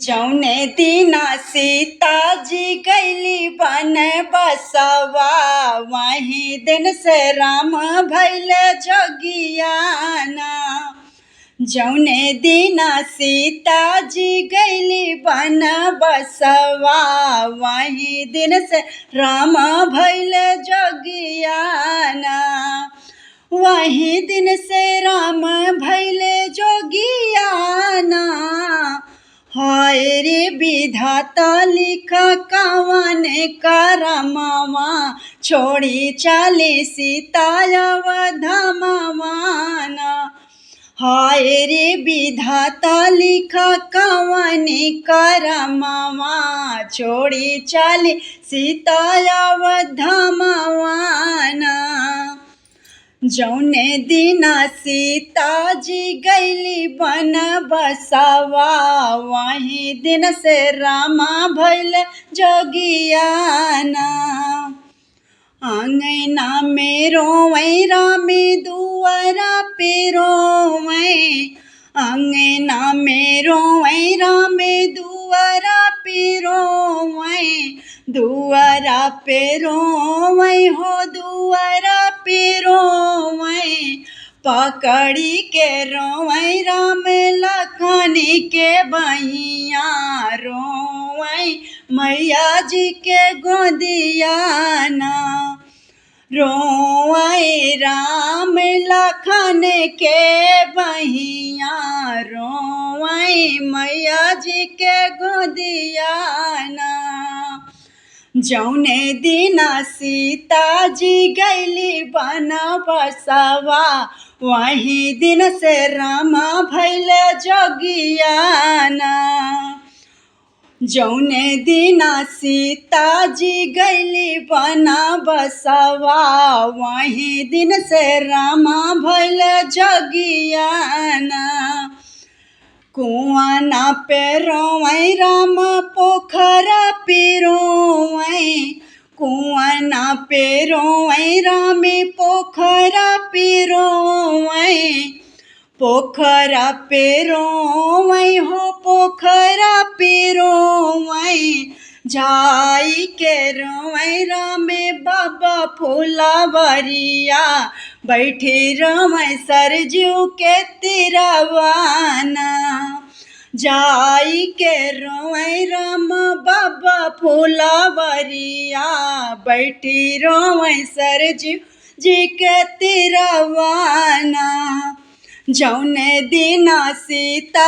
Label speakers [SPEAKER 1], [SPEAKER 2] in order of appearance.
[SPEAKER 1] जौने दिना सीता जी गईली बन बसवा, वहीं दिन से राम भइल जोगियाना। जौने दिना सीता जी गईली बन बसवा, वहीं दिन से राम भइल जोगियाना। वहीं दिन से राम भइल जोगियाना। हाय रे विधाता लिखा कवन करमवा, छोड़ी चाली सीता अवधमवाना। हाय रे विधाता लिखा कवन करमवा, छोड़ी चाली सीता अवधमवाना। जौने दिना सीता जी गईली बन बसवा, वहीं दिन से रामा भइल जोगियाना। अंगना में रोवै रामे दुआरा पे रोवै, अंगना में रोवै रामे दुआरा पे रोवै। दुआरा पे रोवै हो दुआरा पे रोवै, पकड़ी के रोवै राम लखन के बहिया रोवै, मैया जी के गोदियाना। रोवै राम लखन के बहिया, रोवै मैया जी के गोदियाना। जौने दिना सीता जी गईली बन बसवा, वहीं दिन से रामा भइल जोगियाना। जौने दिना सीता जी गईली बन बसवा, वहीं दिन से रामा भइल जोगियाना। कुआना पे रोवै राम पोखरा पे रोवै, कुआना पे रोवै रामे पोखरा पे रोवै। पोखरा पे रोवै हो पोखरा पे रोवै, जाई के रोवै रामे बाबा फुलवरिया, बैठी रोवै सरजू के तिरवाना। जाई के रोवै राम बाबा फुलवरिया, बैठी रोवै सरजू जी के तिरवाना। जौने दिना सीता